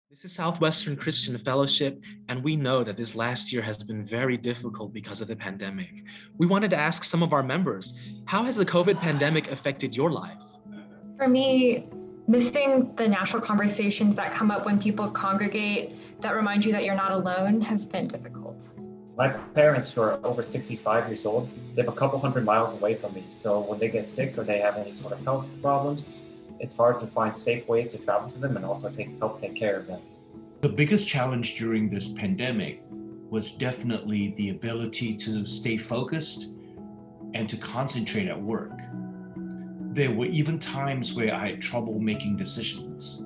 This is Southwestern Christian Fellowship, and we know that this last year has been very difficult because of the pandemic. We wanted to ask some of our members, how has the COVID pandemic affected your life? For me, missing the natural conversations that come up when people congregate that remind you that you're not alone has been difficult. My parents, who are over 65 years old, live a couple hundred miles away from me. So when they get sick or they have any sort of health problems, it's hard to find safe ways to travel to them and also help take care of them. The biggest challenge during this pandemic was definitely the ability to stay focused and to concentrate at work. There were even times where I had trouble making decisions.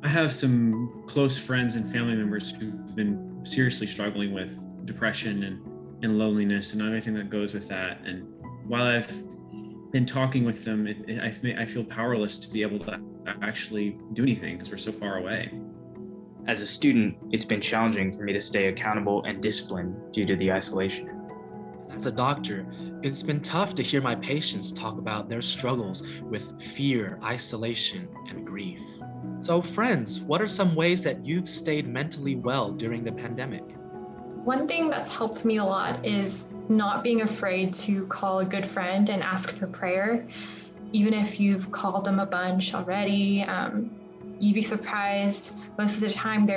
I have some close friends and family members who've been seriously struggling with depression and loneliness and everything that goes with that. And while I've been talking with them, I feel powerless to be able to actually do anything because we're so far away. As a student, it's been challenging for me to stay accountable and disciplined due to the isolation. As a doctor, it's been tough to hear my patients talk about their struggles with fear, isolation, and grief. So friends, what are some ways that you've stayed mentally well during the pandemic? One thing that's helped me a lot is not being afraid to call a good friend and ask for prayer. Even if you've called them a bunch already, you'd be surprised. Most of the time,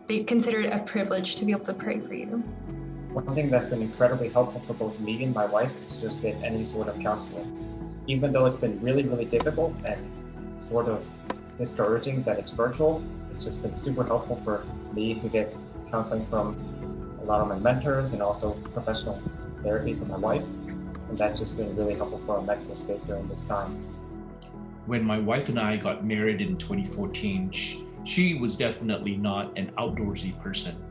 they consider it a privilege to be able to pray for you. One thing that's been incredibly helpful for both me and my wife is to just get any sort of counseling. Even though it's been really, really difficult and sort of discouraging that it's virtual, it's just been super helpful for me to get counseling from a lot of my mentors and also professional therapy from my wife. And that's just been really helpful for our mental state during this time. When my wife and I got married in 2014, she was definitely not an outdoorsy person.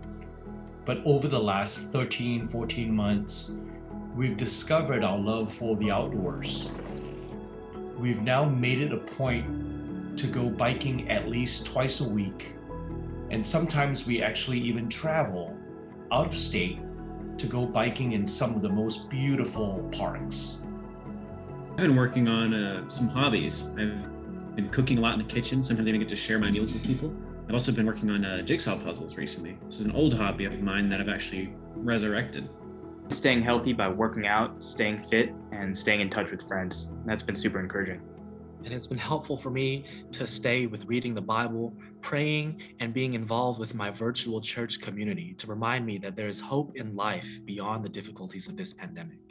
But over the last 13, 14 months, we've discovered our love for the outdoors. We've now made it a point to go biking at least twice a week. And sometimes we actually even travel out of state to go biking in some of the most beautiful parks. I've been working on some hobbies. I've been cooking a lot in the kitchen. Sometimes I even get to share my meals with people. I've also been working on jigsaw puzzles recently. This is an old hobby of mine that I've actually resurrected. Staying healthy by working out, staying fit, and staying in touch with friends. That's been super encouraging. And it's been helpful for me to stay with reading the Bible, praying, and being involved with my virtual church community to remind me that there is hope in life beyond the difficulties of this pandemic.